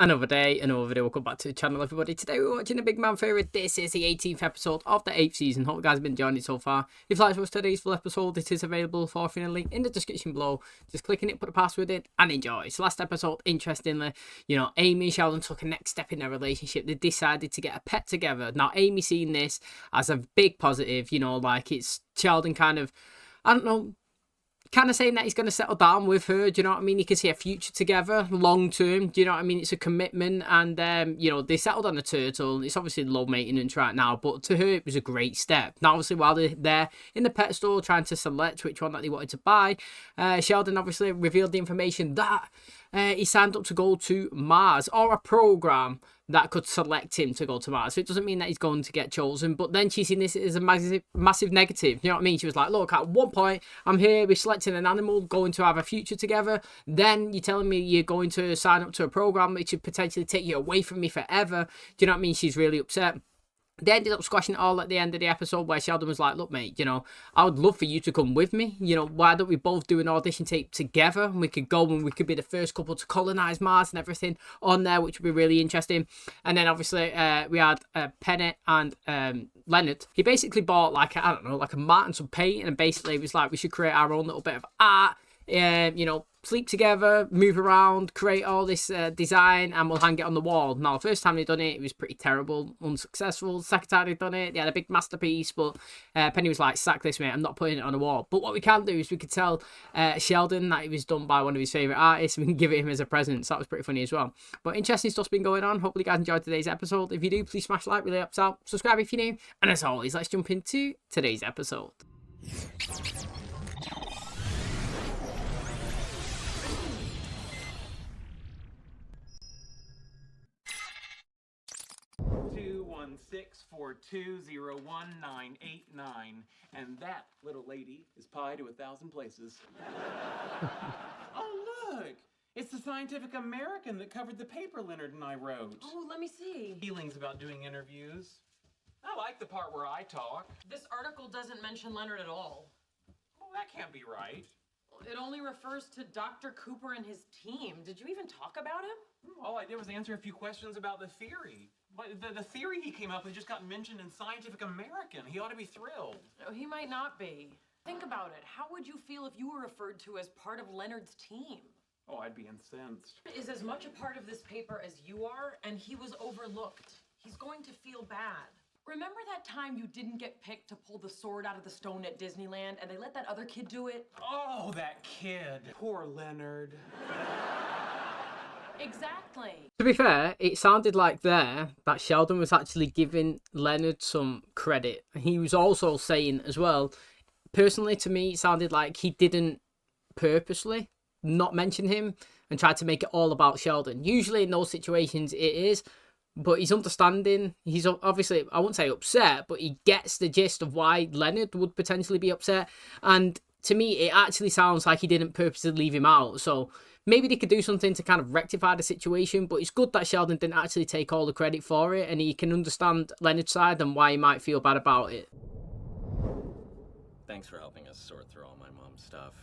Another day, another video. Welcome back to the channel, everybody. Today we're watching a big man favorite. This is the 18th episode of the 8th season. Hope you guys have been enjoying it so far. If you like to watch today's full episode, it is available for free in a link in the description below. Just click on it, put a password in, and enjoy. So last episode, interestingly, Amy and Sheldon took a next step in their relationship. They decided to get a pet together. Now, Amy seen this as a big positive, like it's Sheldon kind of, I don't know, kind of saying that he's going to settle down with her. Do you know what I mean? You can see a future together long term. Do you know what I mean? It's a commitment, and they settled on a turtle. It's obviously low maintenance right now, but to her it was a great step. Now obviously while they're there in the pet store trying to select which one that they wanted to buy, Sheldon obviously revealed the information that he signed up to go to Mars, or a program that could select him to go to Mars. So it doesn't mean that he's going to get chosen, but then she's seen this as a massive negative. You know what I mean? She was like, look, at one point I'm here, we're selecting an animal, going to have a future together. Then you're telling me you're going to sign up to a program which could potentially take you away from me forever. Do you know what I mean? She's really upset. They ended up squashing it all at the end of the episode, where Sheldon was like, look, mate, I would love for you to come with me. Why don't we both do an audition tape together, and we could go and we could be the first couple to colonize Mars and everything on there, which would be really interesting. And then obviously we had Penny and Leonard. He basically bought like a mat and some paint, and basically it was like, we should create our own little bit of art. Sleep together, move around, create all this design, and we'll hang it on the wall. Now, the first time they done it was pretty terrible, unsuccessful. The second time they done it, they had a big masterpiece, but Penny was like, sack this, mate, I'm not putting it on the wall. But what we can do is we could tell Sheldon that it was done by one of his favourite artists, and we can give it him as a present. So that was pretty funny as well. But interesting stuff's been going on. Hopefully you guys enjoyed today's episode. If you do, please smash like, really helps out. Subscribe if you're new. And as always, let's jump into today's episode. Six four two zero 1989, and that little lady is Pi to 1,000 places. Oh, look! It's the Scientific American that covered the paper Leonard and I wrote. Oh, let me see. Feelings about doing interviews. I like the part where I talk. This article doesn't mention Leonard at all. Well, that can't be right. It only refers to Dr. Cooper and his team. Did you even talk about him? All I did was answer a few questions about the theory. The theory he came up with just got mentioned in Scientific American. He ought to be thrilled. No, he might not be. Think about it. How would you feel if you were referred to as part of Leonard's team? Oh, I'd be incensed. Is as much a part of this paper as you are, and he was overlooked. He's going to feel bad. Remember that time you didn't get picked to pull the sword out of the stone at Disneyland, and they let that other kid do it? Oh, that kid. Poor Leonard. Exactly. To be fair, it sounded like that Sheldon was actually giving Leonard some credit. He was also saying as well, personally to me, it sounded like he didn't purposely not mention him and try to make it all about Sheldon. Usually in those situations it is, but he's understanding. He's obviously, I wouldn't say upset, but he gets the gist of why Leonard would potentially be upset. And to me, it actually sounds like he didn't purposely leave him out. So maybe they could do something to kind of rectify the situation, but it's good that Sheldon didn't actually take all the credit for it, and he can understand Leonard's side and why he might feel bad about it. Thanks for helping us sort through all my mom's stuff.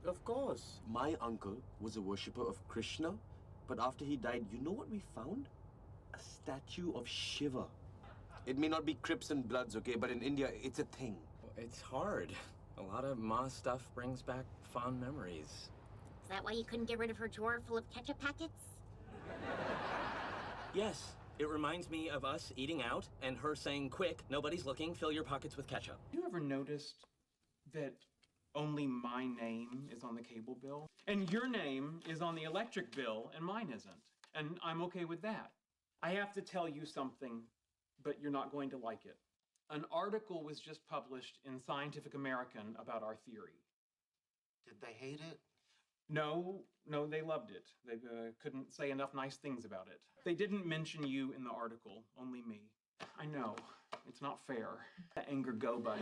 Of course. My uncle was a worshipper of Krishna, but after he died, you know what we found? A statue of Shiva. It may not be Crips and Bloods, okay, but in India, it's a thing. It's hard. A lot of Ma stuff brings back fond memories. Is that why you couldn't get rid of her drawer full of ketchup packets? Yes, it reminds me of us eating out and her saying, quick, nobody's looking, fill your pockets with ketchup. You ever noticed that only my name is on the cable bill? And your name is on the electric bill, and mine isn't. And I'm okay with that. I have to tell you something, but you're not going to like it. An article was just published in Scientific American about our theory. Did they hate it? No, they loved it. They couldn't say enough nice things about it. They didn't mention you in the article, only me. I know, it's not fair. Let anger go, buddy.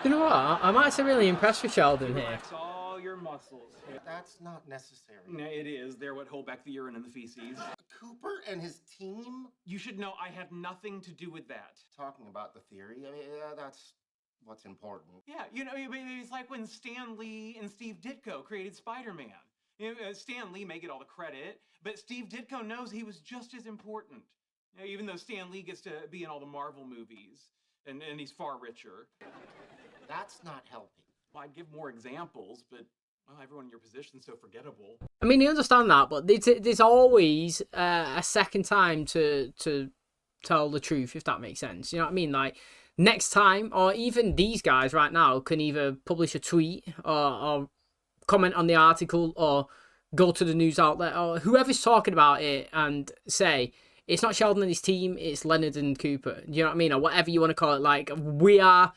You know what? I'm actually really impressed with Sheldon here. Relax all your muscles. That's not necessary. No, it is. They're what hold back the urine and the feces. Cooper and his team? You should know I had nothing to do with that. Talking about the theory, I mean, that's what's important. Yeah, it's like when Stan Lee and Steve Ditko created Spider-Man. Stan Lee may get all the credit, but Steve Ditko knows he was just as important. Even though Stan Lee gets to be in all the Marvel movies, and he's far richer. That's not helping. Well, I'd give more examples, but well, everyone in your position's so forgettable. I mean, you understand that, but there's always a second time to tell the truth, if that makes sense. You know what I mean? Like, next time, or even these guys right now can either publish a tweet or comment on the article or go to the news outlet or whoever's talking about it and say, it's not Sheldon and his team, it's Leonard and Cooper. You know what I mean? Or whatever you want to call it. Like, we are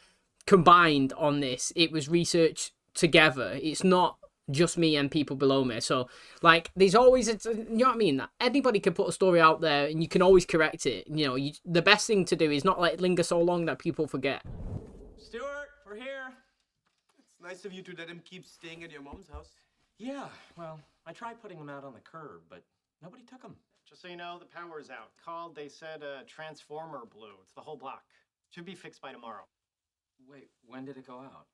combined on this. It was researched together. It's not just me and people below me. So, like, there's always, you know what I mean? Anybody can put a story out there and you can always correct it. You know, the best thing to do is not let it linger so long that people forget. Stuart, we're here. It's nice of you to let him keep staying at your mom's house. Yeah, well, I tried putting them out on the curb, but nobody took them. Just so you know, the power's out. Called, they said a transformer blew. It's the whole block. Should be fixed by tomorrow. Wait, when did it go out?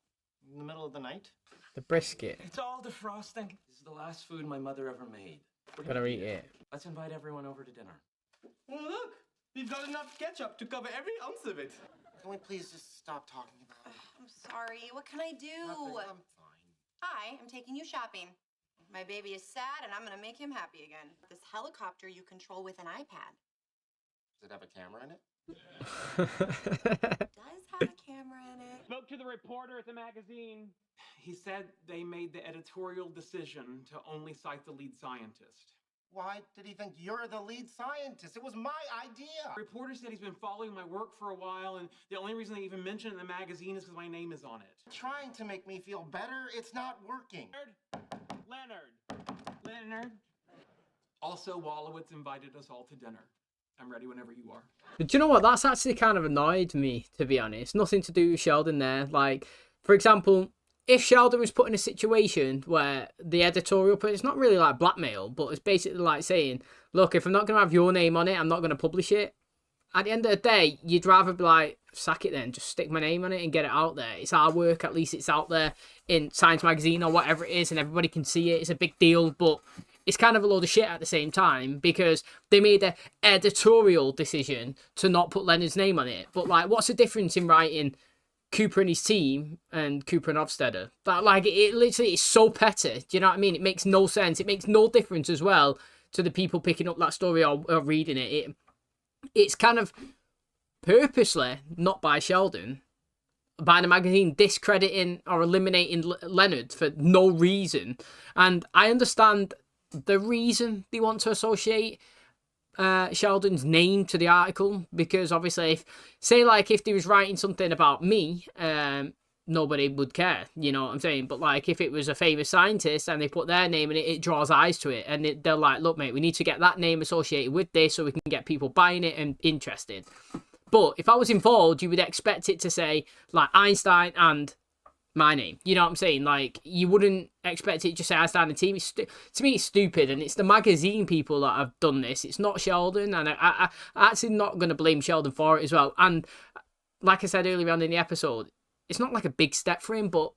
In the middle of the night? The brisket. It's all defrosting. This is the last food my mother ever made. Gotta eat it. Let's invite everyone over to dinner. Oh, look! We've got enough ketchup to cover every ounce of it. Can we please just stop talking about it? I'm sorry. What can I do? Nothing. I'm fine. Hi, I'm taking you shopping. My baby is sad, and I'm gonna make him happy again. This helicopter you control with an iPad. Does it have a camera in it? Does have a camera in it. Spoke to the reporter at the magazine. He said they made the editorial decision to only cite the lead scientist. Why did he think you're the lead scientist? It was my idea. The reporter said he's been following my work for a while, and the only reason they even mention it in the magazine is because my name is on it. Trying to make me feel better, it's not working. Leonard. Also, Wallowitz invited us all to dinner. I'm ready whenever you are. But do you know what? That's actually kind of annoyed me, to be honest. Nothing to do with Sheldon there. Like, for example, if Sheldon was put in a situation where the editorial, but it's not really like blackmail, but it's basically like saying, look, if I'm not going to have your name on it, I'm not going to publish it. At the end of the day, you'd rather be like, sack it then, just stick my name on it and get it out there. It's our work, at least it's out there in Science Magazine or whatever it is, and everybody can see it. It's a big deal, but it's kind of a load of shit at the same time because they made an editorial decision to not put Leonard's name on it. But, like, what's the difference in writing Cooper and his team and Cooper and Hofstadter? But, like, it literally is so petty. Do you know what I mean? It makes no sense. It makes no difference as well to the people picking up that story or reading it. It's kind of purposely, not by Sheldon, by the magazine discrediting or eliminating Leonard for no reason. And I understand the reason they want to associate Sheldon's name to the article, because obviously if they was writing something about me, nobody would care, you know what I'm saying? But like if it was a famous scientist and they put their name in it, it draws eyes to it, and they're like, look mate, we need to get that name associated with this so we can get people buying it and interested. But if I was involved, you would expect it to say like Einstein and my name, you know what I'm saying? Like, you wouldn't expect it to just say Einstein and team. To me, it's stupid, and it's the magazine people that have done this. It's not Sheldon, and I actually not going to blame Sheldon for it as well. And like I said earlier on in the episode, it's not like a big step for him, but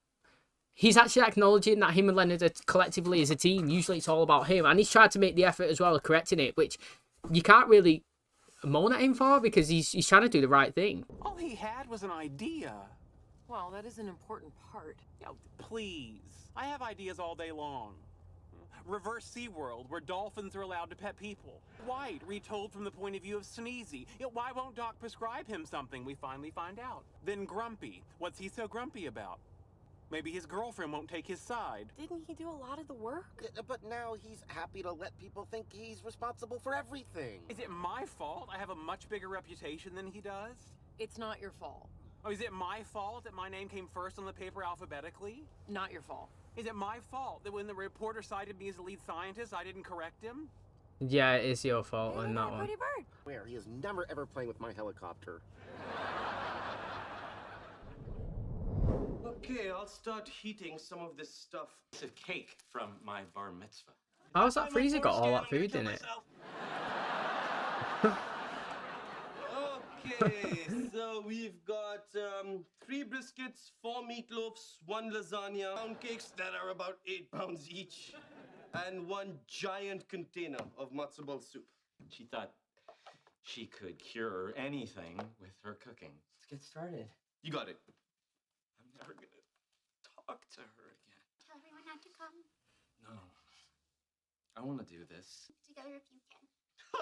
he's actually acknowledging that him and Leonard are collectively as a team. Usually it's all about him, and he's tried to make the effort as well of correcting it, which you can't really moan at him for because he's trying to do the right thing. All he had was an idea. Well, that is an important part. Please. I have ideas all day long. Reverse SeaWorld, where dolphins are allowed to pet people. White, retold from the point of view of Sneezy. Why won't Doc prescribe him something? We finally find out. Then Grumpy. What's he so grumpy about? Maybe his girlfriend won't take his side. Didn't he do a lot of the work? But now he's happy to let people think he's responsible for everything. Is it my fault I have a much bigger reputation than he does? It's not your fault. Oh, is it my fault that my name came first on the paper alphabetically? Not your fault. Is it my fault that when the reporter cited me as the lead scientist, I didn't correct him? Yeah, it is your fault on that one. Pretty bird. Where he is never ever playing with my helicopter. Okay, I'll start heating some of this stuff. It's a cake from my bar mitzvah. How's that freezer got all that food in it? Okay, so we've got 3 briskets, 4 meatloafs, 1 lasagna, pound cakes that are about 8 pounds each. and 1 giant container of matzo ball soup. She thought she could cure anything with her cooking. Let's get started. You got it. I'm never gonna talk to her again. Tell everyone not to come No. I want to do this. together if you can.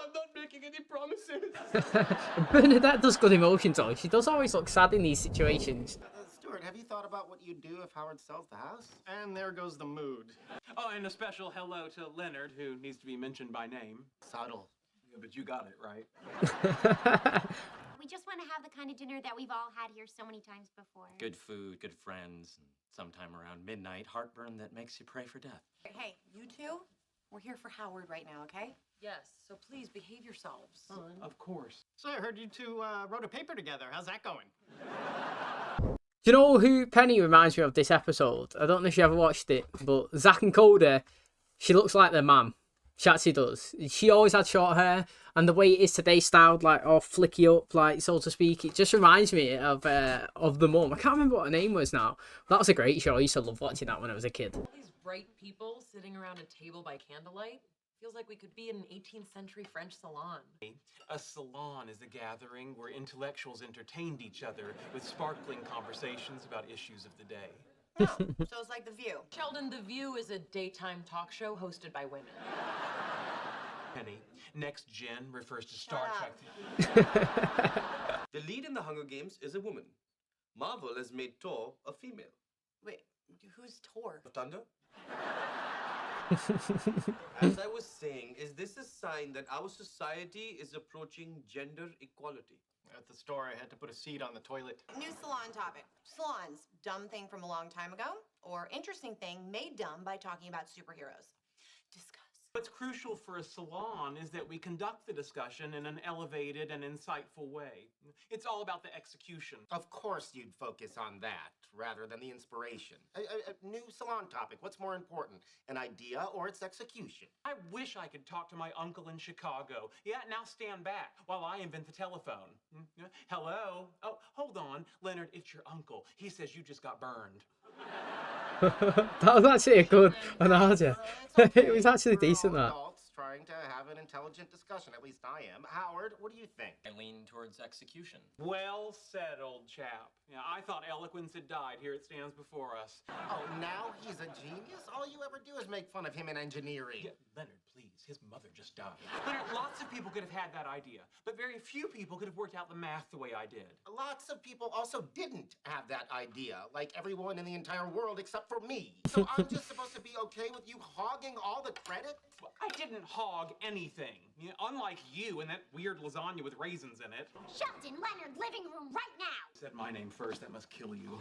I'm not making any promises. Bernadette does good emotions though. She does always look sad in these situations. Stuart, have you thought about what you'd do if Howard sells the house? And there goes the mood. Oh, and a special hello to Leonard, who needs to be mentioned by name. Subtle. Yeah, but you got it, right? We just want to have the kind of dinner that we've all had here so many times before. Good food, good friends, and sometime around midnight, heartburn that makes you pray for death. Hey, you two, we're here for Howard right now, okay? Yes, so please behave yourselves. Of course. So I heard you two wrote a paper together. How's that going? Do you know who Penny reminds me of this episode? I don't know if you ever watched it, but Zach and Coda, she looks like their mum. She actually does. She always had short hair, and the way it is today, styled like all flicky up, like so to speak, it just reminds me of the mum. I can't remember what her name was now. That was a great show. I used to love watching that when I was a kid. These bright people sitting around a table by candlelight. Feels like we could be in an 18th century French salon. A salon is a gathering where intellectuals entertained each other with sparkling conversations about issues of the day. No, so it's like The View. Sheldon, The View is a daytime talk show hosted by women. Penny, next gen refers to Star Shut Trek. The lead in the Hunger Games is a woman. Marvel has made Thor a female. Wait, who's Tor? Of Thunder? As I was saying, is this a sign that our society is approaching gender equality? At the store, I had to put a seat on the toilet. New salon topic. Salons, dumb thing from a long time ago, or interesting thing made dumb by talking about superheroes. Discuss. What's crucial for a salon is that we conduct the discussion in an elevated and insightful way. It's all about the execution. Of course you'd focus on that, rather than the inspiration. A new salon topic. What's more important, an idea or its execution? I wish I could talk to my uncle in Chicago. Yeah, now stand back while I invent the telephone. Hello? Oh, hold on. Leonard, it's your uncle. He says you just got burned. That was actually a good analogy. It was actually We're decent, all that. adults trying to have an intelligent discussion. At least I am. Howard, what do you think? I lean towards execution. Well said, old chap. Yeah, I thought eloquence had died. Here it stands before us. Oh, now he's a genius? All you ever do is make fun of him in engineering. Yeah, Leonard, please. His mother just died. Leonard, lots of people could have had that idea, but very few people could have worked out the math the way I did. Lots of people also didn't have that idea, like everyone in the entire world except for me. So I'm just supposed to be okay with you hogging all the credit? Well, I didn't hog anything. You know, unlike you and that weird lasagna with raisins in it. Sheldon, Leonard, living room right now. Said my name first, that must kill you.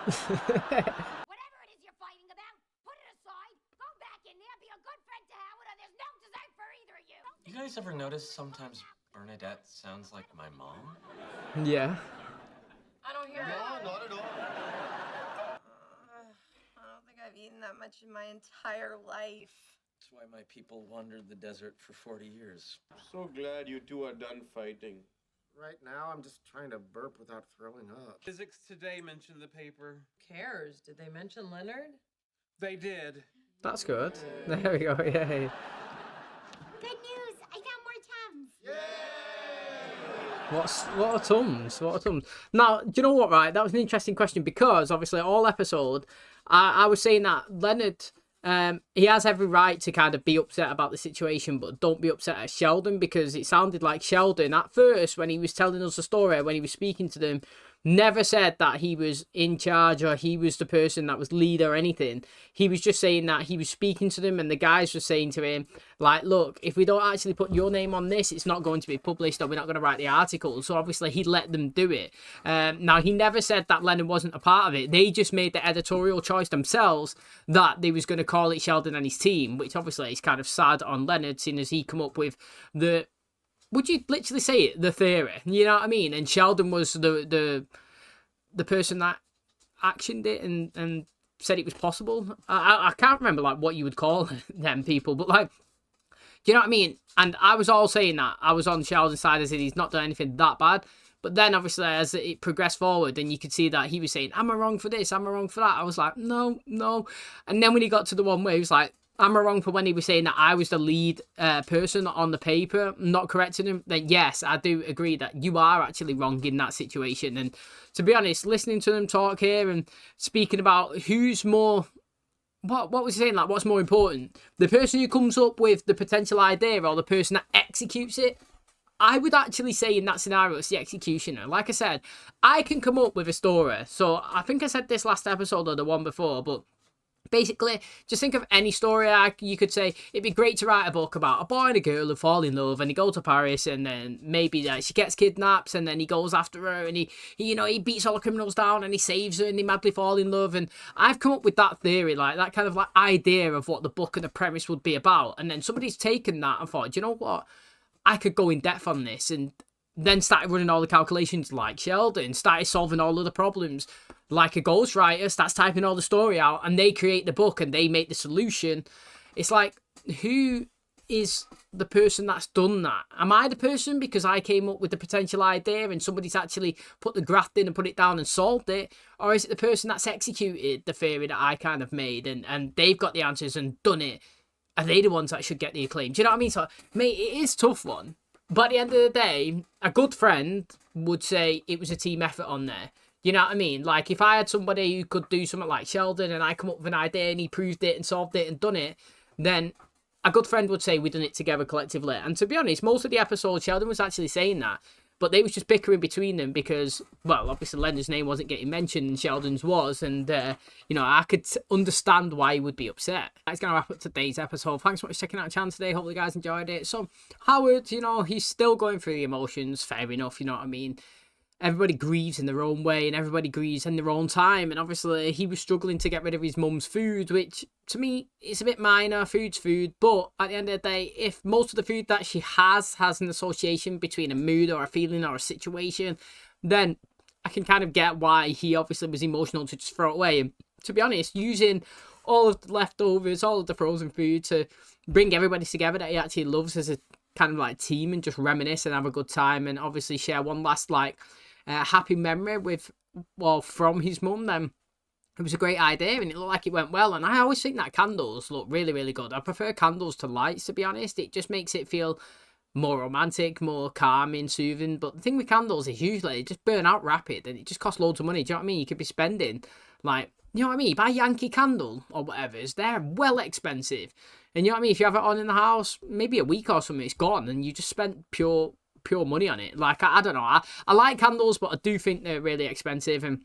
Whatever it is you're fighting about, put it aside. Go back in there, be a good friend to Howard, or there's no dessert for either of you. You guys ever notice sometimes Bernadette sounds like my mom? Yeah. I don't hear it. No, not at all. I don't think I've eaten that much in my entire life. That's why my people wandered the desert for 40 years. So glad you two are done fighting. Right now, I'm just trying to burp without throwing up. Physics Today mentioned the paper. Cares? Did they mention Leonard? They did. That's good. There we go. Yay. Good news, I found more Tums. What are Tums? What are Tums? Now, do you know what, right? That was an interesting question because obviously all episode, I was saying that Leonard, he has every right to kind of be upset about the situation, but don't be upset at Sheldon because it sounded like Sheldon at first when he was telling us the story, when he was speaking to them, never said that he was in charge or he was the person that was lead or anything. He was just saying that he was speaking to them and the guys were saying to him, like, look, if we don't actually put your name on this, it's not going to be published or we're not going to write the article. So obviously he let them do it. Now, he never said that Leonard wasn't a part of it. They just made the editorial choice themselves that they was going to call it Sheldon and his team, which obviously is kind of sad on Leonard, seeing as he come up with the... Would you literally say it? The theory, you know what I mean? And Sheldon was the person that actioned it and said it was possible. I can't remember like what you would call them people, but like, do you know what I mean? And I was all saying that I was on Sheldon's side as he's not done anything that bad. But then obviously as it progressed forward, and you could see that he was saying, "Am I wrong for this? Am I wrong for that?" I was like, no. And then when he got to the one where he was like, am I wrong for when he was saying that I was the lead person on the paper, not correcting him? Then yes, I do agree that you are actually wrong in that situation. And to be honest, listening to them talk here and speaking about who's more... What was he saying? Like, what's more important? The person who comes up with the potential idea or the person that executes it? I would actually say in that scenario, it's the executioner. Like I said, I can come up with a story. So I think I said this last episode or the one before, but basically, just think of any story arc. You could say it'd be great to write a book about a boy and a girl who fall in love and they go to Paris, and then maybe she gets kidnapped and then he goes after her and he beats all the criminals down and he saves her and they madly fall in love. And I've come up with that theory, like that kind of like idea of what the book and the premise would be about. And then somebody's taken that and thought, you know what? I could go in depth on this, and then started running all the calculations like Sheldon, started solving all of the problems like a ghostwriter, starts typing all the story out, and they create the book and they make the solution. It's like, who is the person that's done that? Am I the person because I came up with the potential idea and somebody's actually put the graft in and put it down and solved it? Or is it the person that's executed the theory that I kind of made and they've got the answers and done it? Are they the ones that should get the acclaim? Do you know what I mean? So, mate, it is a tough one. But at the end of the day, a good friend would say it was a team effort on there. You know what I mean? Like, if I had somebody who could do something like Sheldon and I come up with an idea and he proved it and solved it and done it, then a good friend would say we done it together collectively. And to be honest, most of the episodes, Sheldon was actually saying that. But they was just bickering between them because, well, obviously Leonard's name wasn't getting mentioned and Sheldon's was. And, you know, I could understand why he would be upset. That's going to wrap up today's episode. Thanks so much for checking out the channel today. Hope you guys enjoyed it. So, Howard, you know, he's still going through the emotions. Fair enough, you know what I mean? Everybody grieves in their own way and everybody grieves in their own time. And obviously he was struggling to get rid of his mum's food, which to me is a bit minor. Food's food. But at the end of the day, if most of the food that she has an association between a mood or a feeling or a situation, then I can kind of get why he obviously was emotional to just throw it away. And to be honest, using all of the leftovers, all of the frozen food to bring everybody together that he actually loves as a kind of like team and just reminisce and have a good time and obviously share one last like happy memory with, well, from his mum, then it was a great idea and it looked like it went well. And I always think that candles look really, really good. I prefer candles to lights, to be honest. It just makes it feel more romantic, more calming, soothing. But the thing with candles is usually they just burn out rapid and it just costs loads of money. Do you know what I mean? You could be spending like, you know what I mean? Buy Yankee candle or whatever. They're well expensive. And you know what I mean? If you have it on in the house, maybe a week or something, it's gone and you just spent pure money on it. Like, I don't know. I like candles, but I do think they're really expensive. And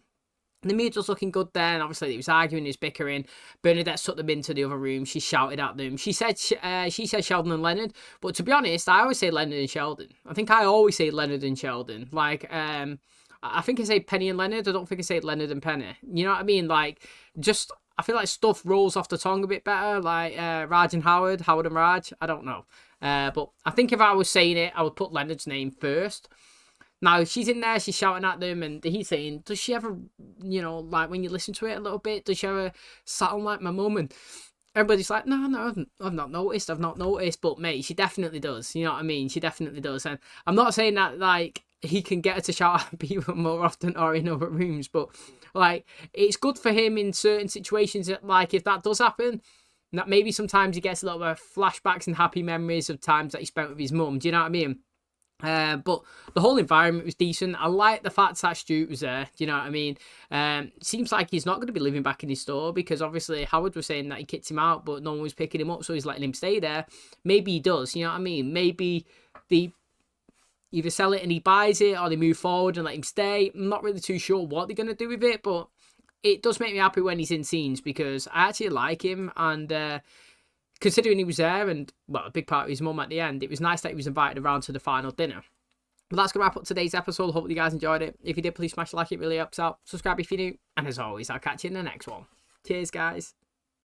the mood was looking good there. And obviously, he was arguing, he was bickering. Bernadette took them into the other room. She shouted at them. She said Sheldon and Leonard. But to be honest, I always say Leonard and Sheldon. I think I always say Leonard and Sheldon. Like, I think I say Penny and Leonard. I don't think I say Leonard and Penny. You know what I mean? Like, just... I feel like stuff rolls off the tongue a bit better, like Raj and Howard, Howard and Raj. I don't know. But I think if I was saying it, I would put Leonard's name first. Now, she's in there, she's shouting at them, and he's saying, does she ever, you know, like when you listen to it a little bit, does she ever sound like my mum? And everybody's like, no, I've not noticed. But, mate, she definitely does. You know what I mean? She definitely does. And I'm not saying that, like, he can get her to shout at people more often or in other rooms, but like it's good for him in certain situations that, like, if that does happen, that maybe sometimes he gets a little bit of flashbacks and happy memories of times that he spent with his mum. Do you know what I mean? But the whole environment was decent. I like the fact that Stuart was there. Do you know what I mean? Seems like he's not going to be living back in his store because obviously Howard was saying that he kicked him out, but no one was picking him up, so he's letting him stay there. Maybe he does. You know what I mean? Maybe the either sell it and he buys it or they move forward and let him stay. I'm not really too sure what they're going to do with it, but it does make me happy when he's in scenes because I actually like him. And considering he was there and, well, a big part of his mum at the end, it was nice that he was invited around to the final dinner. But that's going to wrap up today's episode. Hope you guys enjoyed it. If you did, please smash the like. It really helps out. Subscribe if you're new. And as always, I'll catch you in the next one. Cheers, guys.